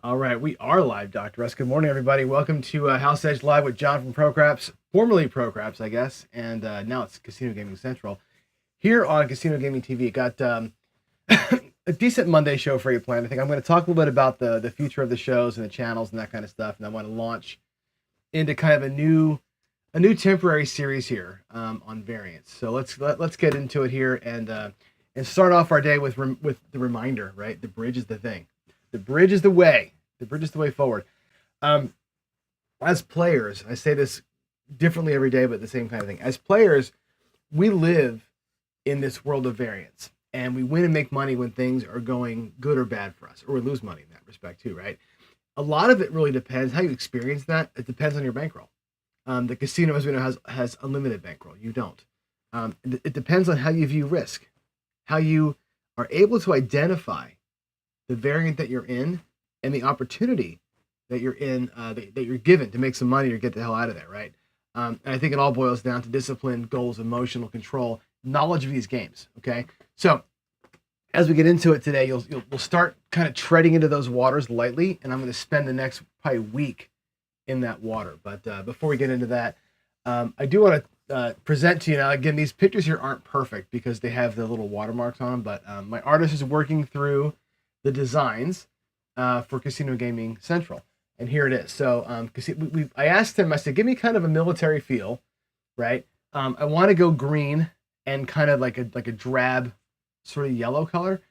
All right, we are live, Dr. Russ. Good morning, everybody. Welcome to House Edge Live with John from ProCraps, formerly ProCraps, I guess, and now it's Casino Gaming Central. Here on Casino Gaming TV, got a decent Monday show for you planned. I think I'm going to talk a little bit about the future of the shows and the channels and that kind of stuff, and I want to launch into kind of a new temporary series here on variants. So let's get into it here and start off our day with the reminder, right? The bridge is the thing. The bridge is the way. The bridge is the way forward. Um, as players, I say this differently every day, but the same kind of thing. As players, we live in this world of variance, and we win and make money when things are going good or bad for us, or we lose money in that respect too, right? A lot of it really depends how you experience that. It depends on your bankroll. The casino, as we know, has unlimited bankroll. You don't. It depends on how you view risk, how you are able to identify the variant that you're in and the opportunity that you're in, that you're given to make some money or get the hell out of there, right? And I think it all boils down to discipline, goals, emotional control, knowledge of these games. Okay, so as we get into it today, we'll start kind of treading into those waters lightly, and I'm going to spend the next probably week in that water. But before we get into that, I do want to present to you now. Again, these pictures here aren't perfect because they have the little watermarks on them, but my artist is working through the designs for Casino Gaming Central, and here it is. So I asked him, I said, give me kind of a military feel, right? I want to go green and kind of like a drab sort of yellow color,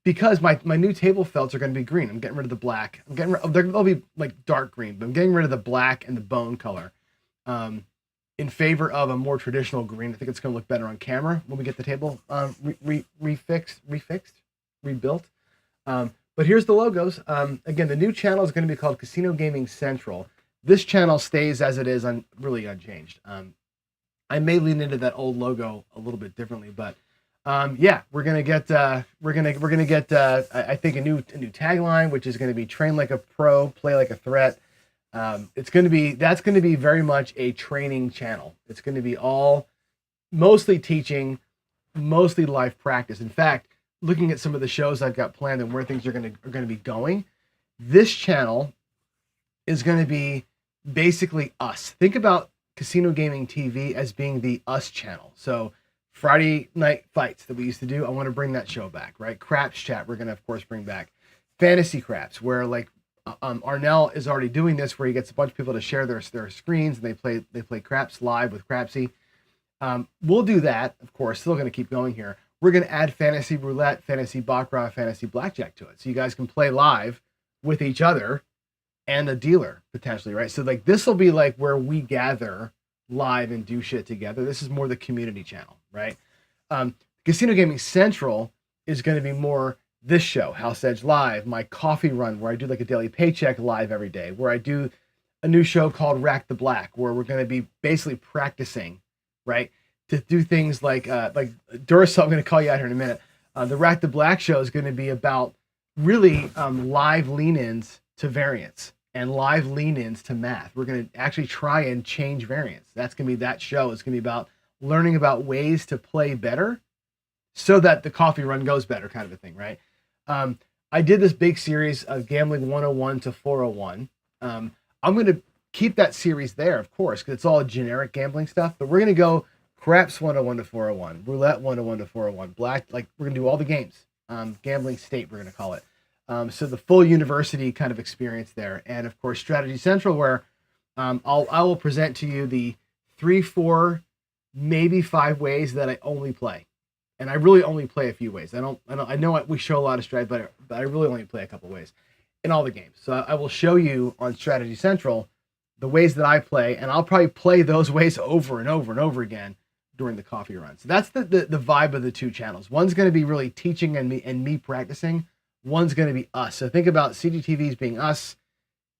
because my new table felts are going to be green. I'm getting rid of the black. They'll be like dark green, but I'm getting rid of the black and the bone color in favor of a more traditional green. I think it's going to look better on camera when we get the table rebuilt. But here's the logos. Again, the new channel is going to be called Casino Gaming Central. This channel stays as it is, really unchanged. I may lean into that old logo a little bit differently, but yeah, we're gonna get I think a new tagline, which is going to be train like a pro, play like a threat. That's going to be very much a training channel. It's going to be all mostly teaching, mostly live practice. In fact, looking at some of the shows I've got planned and where things are going to be going, this channel is going to be basically us. Think about Casino Gaming TV as being the us channel. So Friday night fights that we used to do, I want to bring that show back, right? Craps chat, we're going to of course bring back. Fantasy Craps, where like Arnell is already doing this, where he gets a bunch of people to share their screens and they play craps live with Crapsy. We'll do that, of course. Still going to keep going here. We're going to add fantasy roulette, fantasy baccarat, fantasy blackjack to it, so you guys can play live with each other and a dealer potentially, right? So like this will be like where we gather live and do shit together. This is more the community channel, right? Casino Gaming Central is going to be more this show, House Edge Live, my coffee run, where I do like a daily paycheck live every day, where I do a new show called Rack the Black, where we're going to be basically practicing, right, to do things like Duracell. I'm going to call you out here in a minute. The Rack the Black show is going to be about really live lean-ins to variance and live lean-ins to math. We're going to actually try and change variance. That's going to be that show. It's going to be about learning about ways to play better so that the coffee run goes better, kind of a thing, right? I did this big series of Gambling 101 to 401. I'm going to keep that series there, of course, because it's all generic gambling stuff, but we're going to go Craps 101 to 401, Roulette 101 to 401, Black, like we're going to do all the games. Gambling State, we're going to call it. So the full university kind of experience there. And of course, Strategy Central, where I will present to you the 3, 4, maybe 5 ways that I only play. And I really only play a few ways. I know we show a lot of strategy, but I really only play a couple ways in all the games. So I will show you on Strategy Central the ways that I play, and I'll probably play those ways over and over and over again during the coffee run. So that's the vibe of the two channels. One's going to be really teaching and me practicing. One's going to be us. So think about CGTVs being us,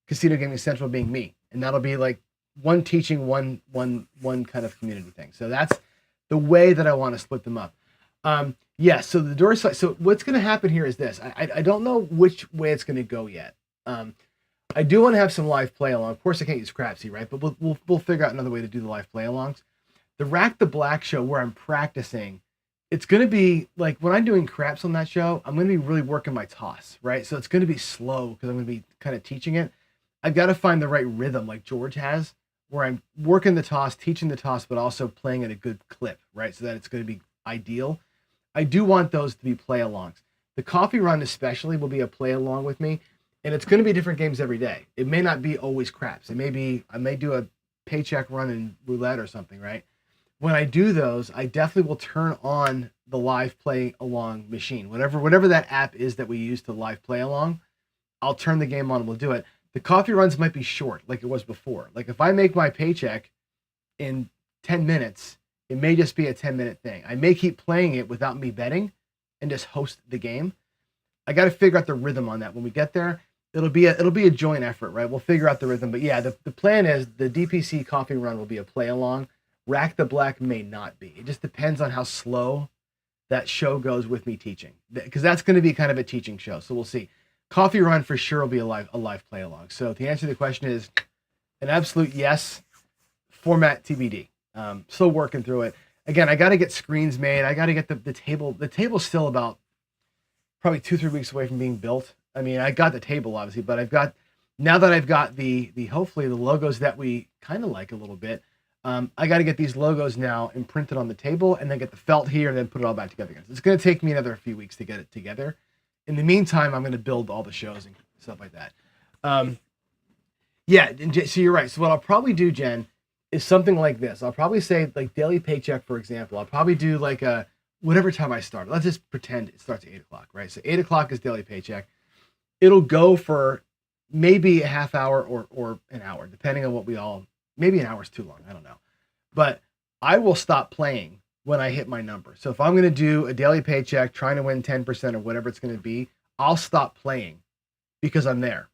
Casino Gaming Central being me, and that'll be like one teaching, one kind of community thing. So that's the way that I want to split them up. Yeah. So the door side. So what's going to happen here is this. I don't know which way it's going to go yet. I do want to have some live play along. Of course, I can't use Crapsy, right? But we'll figure out another way to do the live play alongs. The Rack the Black show, where I'm practicing it's going to be like when I'm doing craps on that show, I'm going to be really working my toss, right? So it's going to be slow because I'm going to be kind of teaching it. I've got to find the right rhythm like George has, where I'm working the toss, teaching the toss, but also playing at a good clip, right? So that it's going to be ideal. I do want those to be play alongs. The coffee run especially will be a play along with me, and it's going to be different games every day. It may not be always craps. It may be I may do a paycheck run in roulette or something, right? When I do those, I definitely will turn on the live play along machine. Whatever that app is that we use to live play along, I'll turn the game on and we'll do it. The coffee runs might be short like it was before. Like if I make my paycheck in 10 minutes, it may just be a 10-minute thing. I may keep playing it without me betting and just host the game. I got to figure out the rhythm on that. When we get there, it'll be a joint effort, right? We'll figure out the rhythm. But yeah, the plan is the DPC coffee run will be a play along. Rack the Black may not be. It just depends on how slow that show goes with me teaching, because that's going to be kind of a teaching show. So we'll see. Coffee run for sure will be a live play along. So the answer to the question is an absolute yes. Format TBD. Still working through it. Again, I got to get screens made. I got to get the table. The table's still about probably 2-3 weeks away from being built. I mean, I got the table obviously, but now that I've got the hopefully the logos that we kind of like a little bit. I got to get these logos now imprinted on the table and then get the felt here and then put it all back together again. So it's going to take me another few weeks to get it together. In the meantime, I'm going to build all the shows and stuff like that. Yeah, so you're right. So what I'll probably do, Jen, is something like this. I'll probably say like daily paycheck, for example. I'll probably do like a whatever time I start. Let's just pretend it starts at 8 o'clock, right? So 8 o'clock is daily paycheck. It'll go for maybe a half hour or an hour, depending on what maybe an hour is too long. I don't know. But I will stop playing when I hit my number. So if I'm going to do a daily paycheck, trying to win 10% or whatever it's going to be, I'll stop playing because I'm there,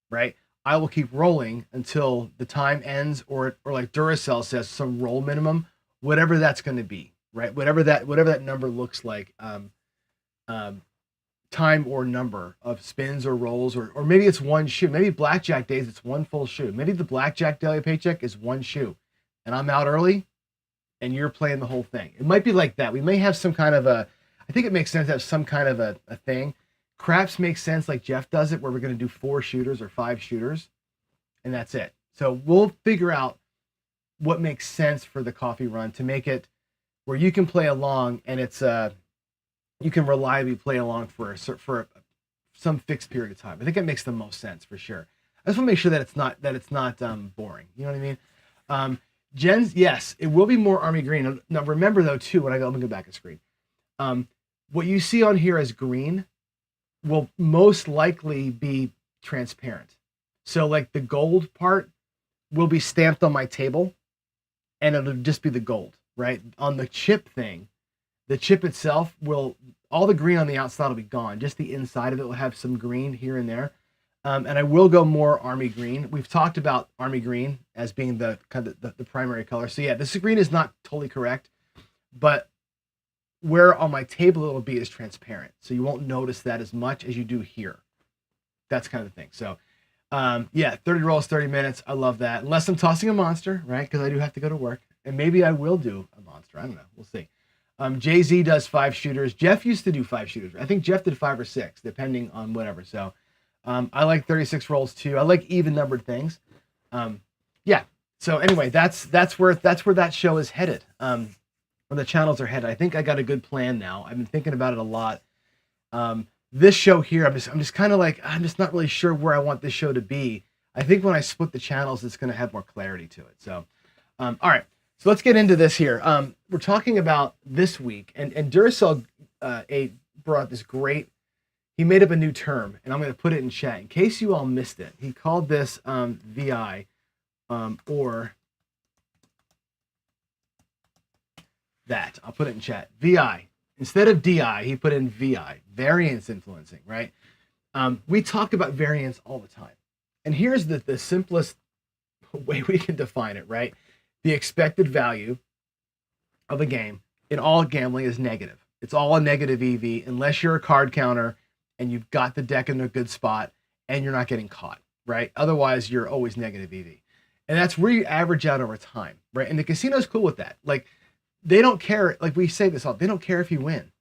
right? I will keep rolling until the time ends or like Duracell says, some roll minimum, whatever that's going to be, right? Whatever that number looks like, time or number of spins or rolls, or maybe it's one shoe. Maybe blackjack days, it's one full shoe. Maybe the blackjack daily paycheck is one shoe and I'm out early and you're playing the whole thing. It might be like that. We may have some kind of I think it makes sense to have some kind of a thing. Craps makes sense like Jeff does it, where we're going to do 4 shooters or 5 shooters and that's it. So we'll figure out what makes sense for the coffee run to make it where you can play along and it's you can reliably play along for some fixed period of time. I think it makes the most sense for sure. I just want to make sure that it's not boring. You know what I mean? Jen's, yes, it will be more Army Green. Now remember though too, let me go back a screen. What you see on here as green will most likely be transparent. So like the gold part will be stamped on my table and it'll just be the gold, right? On the chip thing, the chip itself all the green on the outside will be gone. Just the inside of it will have some green here and there. And I will go more Army Green. We've talked about Army Green as being the kind of the primary color. So yeah, this green is not totally correct, but where on my table it'll be is transparent. So you won't notice that as much as you do here. That's kind of the thing. So yeah, 30 rolls, 30 minutes. I love that. Unless I'm tossing a monster, right? Because I do have to go to work. And maybe I will do a monster. I don't know. We'll see. Jay-Z does 5 shooters. Jeff used to do 5 shooters. I think Jeff did 5 or 6, depending on whatever. So I like 36 rolls too. I like even numbered things. Yeah. So anyway, that's where that show is headed. Where the channels are headed. I think I got a good plan now. I've been thinking about it a lot. This show here, I'm just kind of like, I'm just not really sure where I want this show to be. I think when I split the channels, it's going to have more clarity to it. So, all right. So let's get into this here. We're talking about this week, and Duracell brought this great. He made up a new term, and I'm going to put it in chat in case you all missed it. He called this VI, or that. I'll put it in chat. VI. Instead of DI, he put in VI, variance influencing, right? We talk about variance all the time. And here's the simplest way we can define it, right? The expected value of a game in all gambling is negative. It's all a negative EV unless you're a card counter and you've got the deck in a good spot and you're not getting caught, right? Otherwise, you're always negative EV. And that's where you average out over time, right? And the casino's cool with that. Like, they don't care. Like we say this all, they don't care if you win,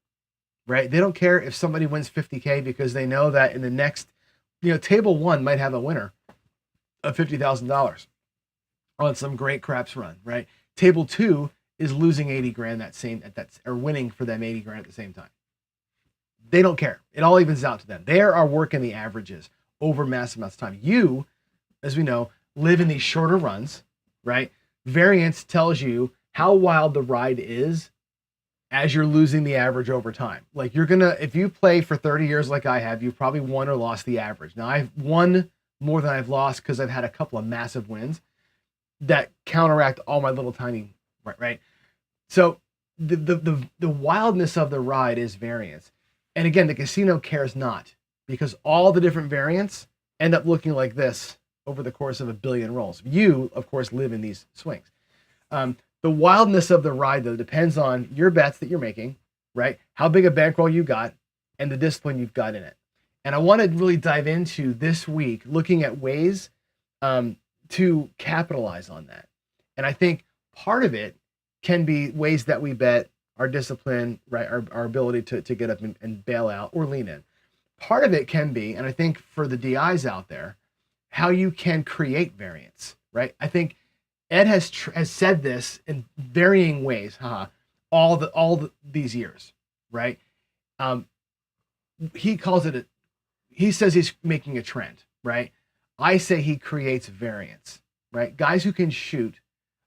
right? They don't care if somebody wins 50K because they know that in the next, table one might have a winner of $50,000 on some great craps run, right? Table two is losing 80 grand or winning for them 80 grand at the same time. They don't care. It all evens out to them. They are working the averages over massive amounts of time. You, as we know, live in these shorter runs, right? Variance tells you how wild the ride is as you're losing the average over time. Like if you play for 30 years like I have, you've probably won or lost the average. Now I've won more than I've lost because I've had a couple of massive wins that counteract all my little tiny, right? So the wildness of the ride is variance. And again, the casino cares not, because all the different variants end up looking like this over the course of a billion rolls. You, of course, live in these swings. The wildness of the ride, though, depends on your bets that you're making, right? How big a bankroll you got and the discipline you've got in it. And I want to really dive into this week looking at ways to capitalize on that. And I think part of it can be ways that we bet, our discipline, right? Our ability to get up and bail out or lean in. Part of it can be, and I think for the DIs out there, how you can create variance, right? I think Ed has said this in varying ways, these years, right? He calls it he says he's making a trend, right? I say he creates variance, right? Guys who can shoot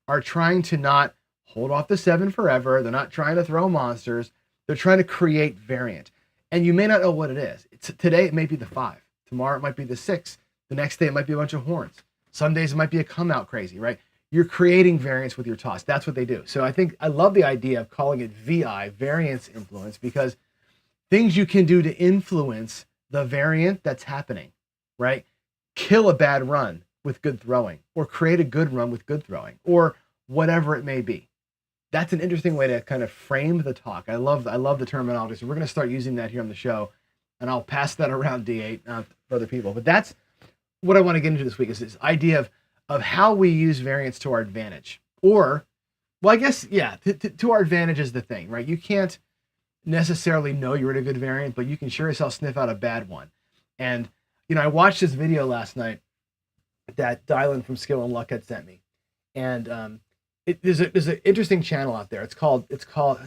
are trying to not hold off the 7 forever. They're not trying to throw monsters. They're trying to create variant. And you may not know what it is. Today it may be the 5. Tomorrow it might be the 6. The next day it might be a bunch of horns. Some days it might be a come out crazy, right? You're creating variance with your toss. That's what they do. So I love the idea of calling it VI, variance influence, because things you can do to influence the variant that's happening, right? Kill a bad run with good throwing, or create a good run with good throwing, or whatever it may be. That's an interesting way to kind of frame the talk. I love the terminology. So we're going to start using that here on the show, and I'll pass that around D8 for other people. But that's what I want to get into this week, is this idea of how we use variance to our advantage. Or, well, I guess, yeah, to our advantage is the thing, right? You can't necessarily know you're in a good variant, but you can sure as hell sniff out a bad one. And, I watched this video last night that Dylan from Skill and Luck had sent me. And there's an interesting channel out there. It's called, what's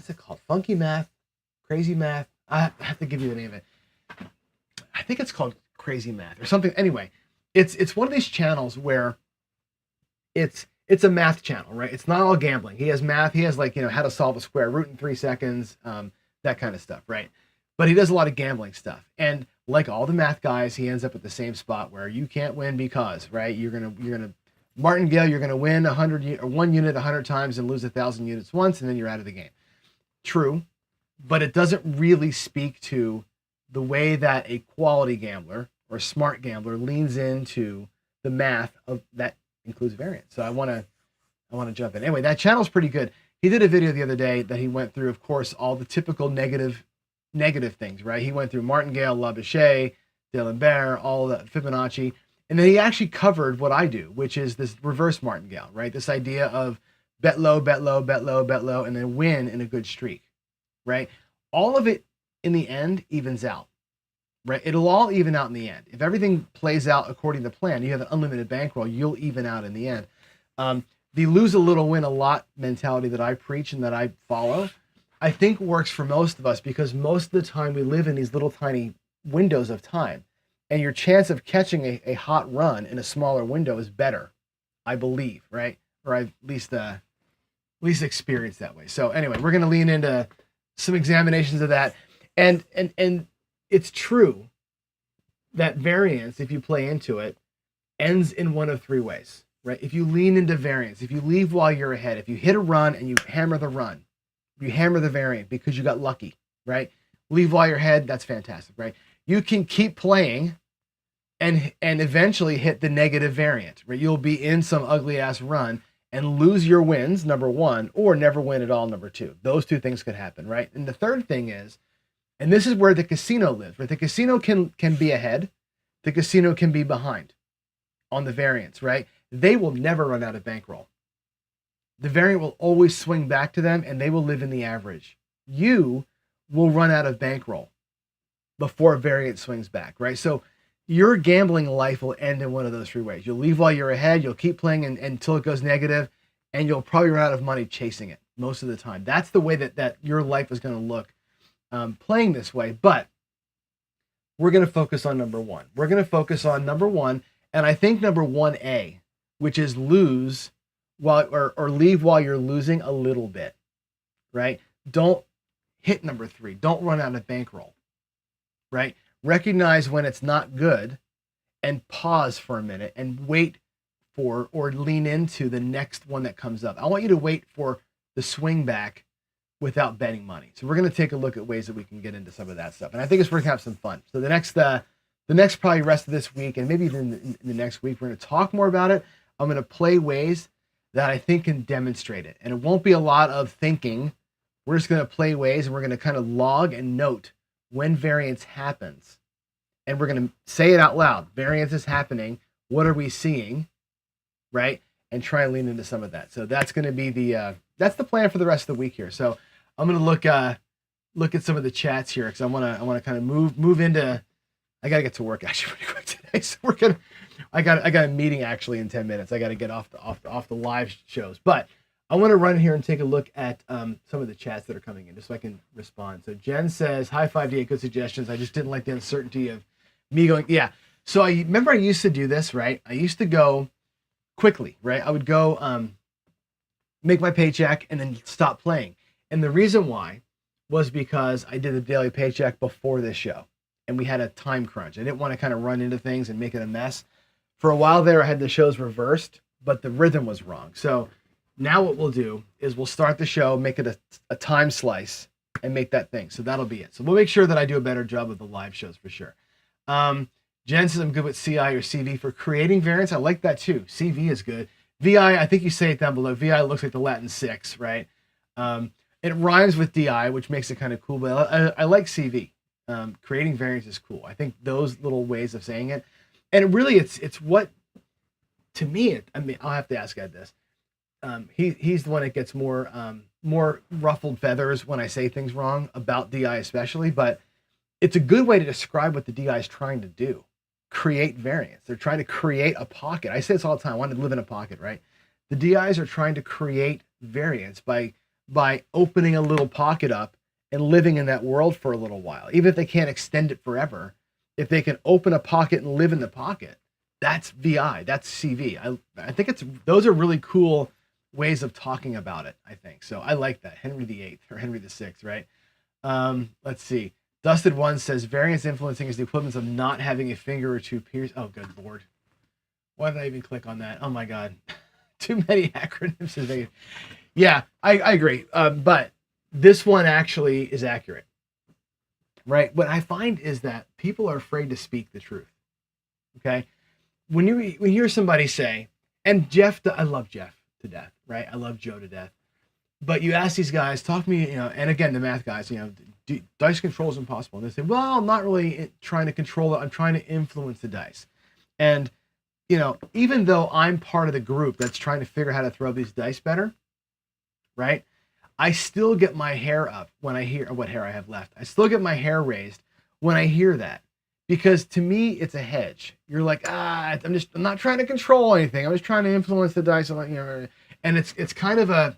it called? Funky Math? Crazy Math? I have to give you the name of it. I think it's called Crazy Math or something. Anyway, it's one of these channels where it's a math channel, right? It's not all gambling. He has math. He has how to solve a square root in 3 seconds, that kind of stuff, right? But he does a lot of gambling stuff. And like all the math guys, he ends up at the same spot where you can't win because, right? You're gonna martingale. You're gonna win 1 unit 100 times and lose 1,000 units once, and then you're out of the game. True, but it doesn't really speak to the way that a quality gambler or smart gambler leans into the math of that includes variance. So I want to jump in. Anyway, that channel's pretty good. He did a video the other day that he went through, of course, all the typical negative things, right? He went through martingale, Labouche, D'Alembert, all the Fibonacci, and then he actually covered what I do, which is this reverse martingale, right? This idea of bet low, bet low, bet low, bet low, and then win in a good streak, right? All of it in the end evens out, right? It'll all even out in the end. If everything plays out according to plan, you have an unlimited bankroll, you'll even out in the end. The lose a little, win a lot mentality that I preach and that I follow, I think works for most of us, because most of the time we live in these little tiny windows of time, and your chance of catching a hot run in a smaller window is better, I believe, right? Or I've at least experienced that way. So anyway, we're going to lean into some examinations of that. And it's true that variance, if you play into it, ends in one of 3 ways, right? If you lean into variance, if you leave while you're ahead, if you hit a run and you hammer the run, you hammer the variant because you got lucky, right? Leave while you're ahead, that's fantastic, right? You can keep playing and eventually hit the negative variant, right? You'll be in some ugly ass run and lose your wins, number 1, or never win at all, number 2. Those 2 things could happen, right? And the third thing is, and this is where the casino lives, right? The casino can be ahead, the casino can be behind on the variance, right? They will never run out of bankroll. the variant will always swing back to them and they will live in the average. You will run out of bankroll before variance swings back, right? So your gambling life will end in one of those three ways. You'll leave while you're ahead, you'll keep playing until it goes negative, and you'll probably run out of money chasing it most of the time. That's the way that your life is going to look playing this way. But we're going to focus on number one. We're going to focus on number one, and I think number 1A, which is lose while or leave while you're losing a little bit, right? Don't hit number 3. Don't run out of bankroll, right? Recognize when it's not good and pause for a minute and wait for or lean into the next one that comes up. I want you to wait for the swing back without betting money. So we're going to take a look at ways that we can get into some of that stuff. And I think it's going to have some fun. So the next probably rest of this week and maybe even in the next week, we're going to talk more about it. I'm going to play ways that I think can demonstrate it. And it won't be a lot of thinking. We're just going to play ways and we're going to kind of log and note when variance happens. And we're going to say it out loud. Variance is happening. What are we seeing? Right? And try and lean into some of that. So that's going to be that's the plan for the rest of the week here. So I'm going to look at some of the chats here because I want to kind of move into. I got to get to work actually pretty quick today. So I got a meeting actually in 10 minutes. I got to get off the live shows, but I want to run here and take a look at some of the chats that are coming in just so I can respond. So Jen says, "High 5D, good suggestions. I just didn't like the uncertainty of me going." Yeah. So I remember I used to do this, right? I used to go quickly, right? I would go make my paycheck and then stop playing. And the reason why was because I did the daily paycheck before this show and we had a time crunch. I didn't want to kind of run into things and make it a mess. For a while there, I had the shows reversed, but the rhythm was wrong. So now what we'll do is we'll start the show, make it a time slice and make that thing. So that'll be it. So we'll make sure that I do a better job of the live shows for sure. Jen says I'm good with CI or CV for creating variants. I like that too. CV is good. VI, I think you say it down below. VI looks like the Latin 6, right? It rhymes with DI, which makes it kind of cool, but I like CV. Creating variants is cool. I think those little ways of saying it. And really it's what, to me, I mean, I'll have to ask Ed this. He's the one that gets more ruffled feathers when I say things wrong about DI especially, but it's a good way to describe what the DI is trying to do. Create variance. They're trying to create a pocket. I say this all the time. I want to live in a pocket, right? The DIs are trying to create variance by opening a little pocket up and living in that world for a little while. Even if they can't extend it forever, if they can open a pocket and live in the pocket, that's VI, that's CV. I think those are really cool ways of talking about it, I think. So I like that. Henry VIII or Henry VI, right? Let's see. Dusted One says variance influencing is the equivalent of not having a finger or two pierced. Oh, good Lord. Why did I even click on that? Oh my God. Too many acronyms. Yeah, I agree. But this one actually is accurate, right? What I find is that people are afraid to speak the truth. Okay. When you hear somebody say, and Jeff, I love Jeff to death, right? I love Joe to death. But you ask these guys, talk to me, and again, the math guys, dice control is impossible. And they say, well, I'm not really trying to control it. I'm trying to influence the dice. And, even though I'm part of the group that's trying to figure out how to throw these dice better, right? I still get my hair up when I hear what hair I have left. I still get my hair raised when I hear that. Because to me, it's a hedge. You're like, I'm not trying to control anything. I'm just trying to influence the dice. And it's kind of a,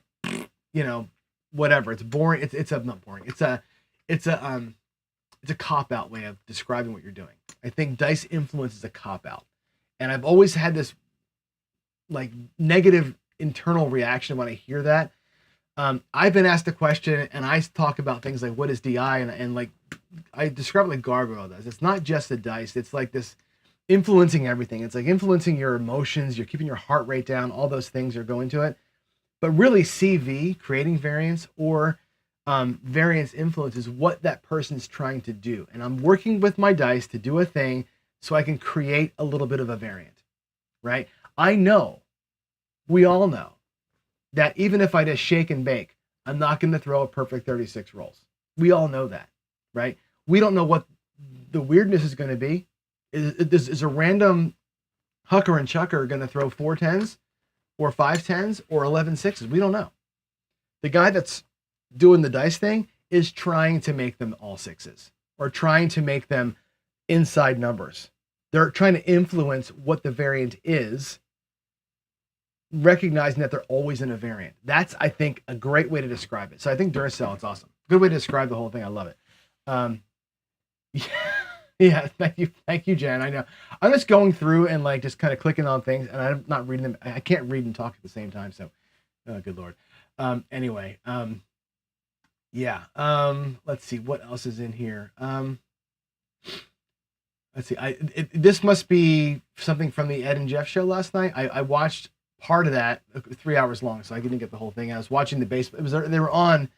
whatever. It's boring. It's not boring. It's a cop-out way of describing what you're doing. I think dice influence is a cop-out. And I've always had this like negative internal reaction when I hear that. I've been asked a question and I talk about things like what is DI and like I describe it like Gargoyle does. It's not just the dice. It's like this influencing everything. It's like influencing your emotions. You're keeping your heart rate down. All those things are going to it. But really CV, creating variance or variance influence is what that person's trying to do. And I'm working with my dice to do a thing so I can create a little bit of a variant, right? I know, we all know, that even if I just shake and bake, I'm not going to throw a perfect 36 rolls. We all know that, right? We don't know what the weirdness is going to be. Is a random hucker and chucker going to throw 4 10s? or 5 10s or 11 6s. We don't know. The guy that's doing the dice thing is trying to make them all 6s or trying to make them inside numbers. They're trying to influence what the variant is, recognizing that they're always in a variant. That's, I think, a great way to describe it. So I think Duracell, it's awesome. Good way to describe the whole thing. I love it. Yeah, thank you, Jen. I know. I'm just going through and like just kind of clicking on things, and I'm not reading them. I can't read and talk at the same time. So, oh, good Lord. Anyway, yeah. Let's see what else is in here. Let's see. This must be something from the Ed and Jeff show last night. I watched part of that, 3 hours long, so I didn't get the whole thing. I was watching the baseball. They were on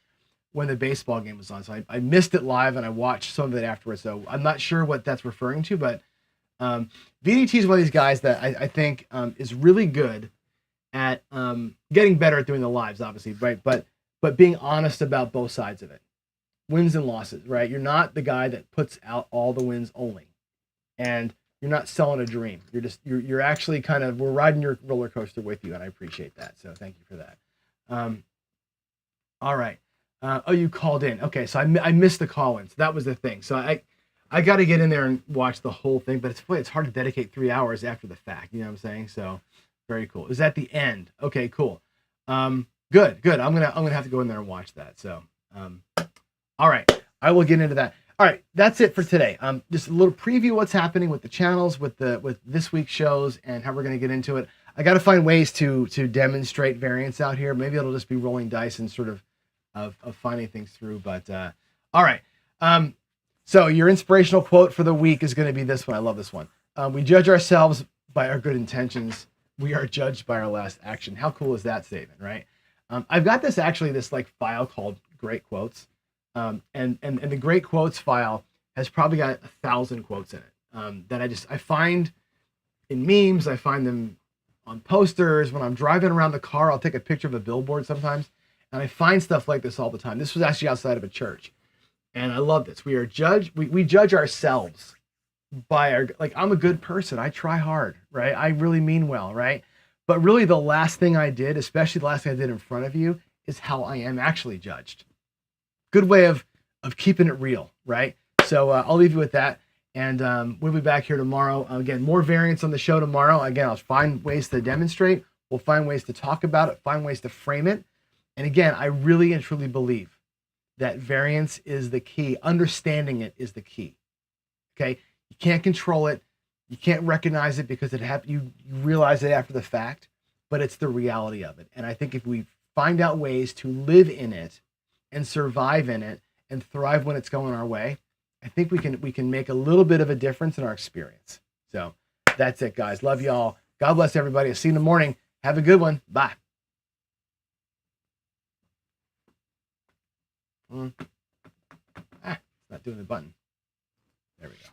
when the baseball game was on, so I missed it live and I watched some of it afterwards. So I'm not sure what that's referring to, but VDT is one of these guys that I think is really good at getting better at doing the lives, obviously, right? But being honest about both sides of it, wins and losses, right? You're not the guy that puts out all the wins only, and you're not selling a dream. You're actually kind of, we're riding your roller coaster with you, and I appreciate that. So thank you for that. All right. Oh, you called in. Okay, so I missed the call-ins. That was the thing. So I got to get in there and watch the whole thing, but it's hard to dedicate 3 hours after the fact. You know what I'm saying? So very cool. Is that the end? Okay, cool. Good. I'm gonna have to go in there and watch that. So all right, I will get into that. All right, that's it for today. Just a little preview of what's happening with the channels, with this week's shows, and how we're gonna get into it. I got to find ways to demonstrate variance out here. Maybe it'll just be rolling dice and sort of finding things through. But all right. So your inspirational quote for the week is going to be this one. I love this one. We judge ourselves by our good intentions. We are judged by our last action. How cool is that statement, right? I've got this like file called Great Quotes. And the Great Quotes file has probably got 1,000 quotes in it that I find in memes. I find them on posters. When I'm driving around the car, I'll take a picture of a billboard sometimes, and I find stuff like this all the time. This was actually outside of a church, and I love this. We judge ourselves by our, like, I'm a good person. I try hard, right? I really mean well, right? But really the last thing I did, especially the last thing I did in front of you, is how I am actually judged. Good way of keeping it real, right? So I'll leave you with that. And we'll be back here tomorrow. Again, more variants on the show tomorrow. Again, I'll find ways to demonstrate. We'll find ways to talk about it, find ways to frame it. And again, I really and truly believe that variance is the key. Understanding it is the key. Okay? You can't control it. You can't recognize it because you realize it after the fact, but it's the reality of it. And I think if we find out ways to live in it and survive in it and thrive when it's going our way, I think we can make a little bit of a difference in our experience. So that's it, guys. Love y'all. God bless everybody. I'll see you in the morning. Have a good one. Bye. It's not doing the button. There we go.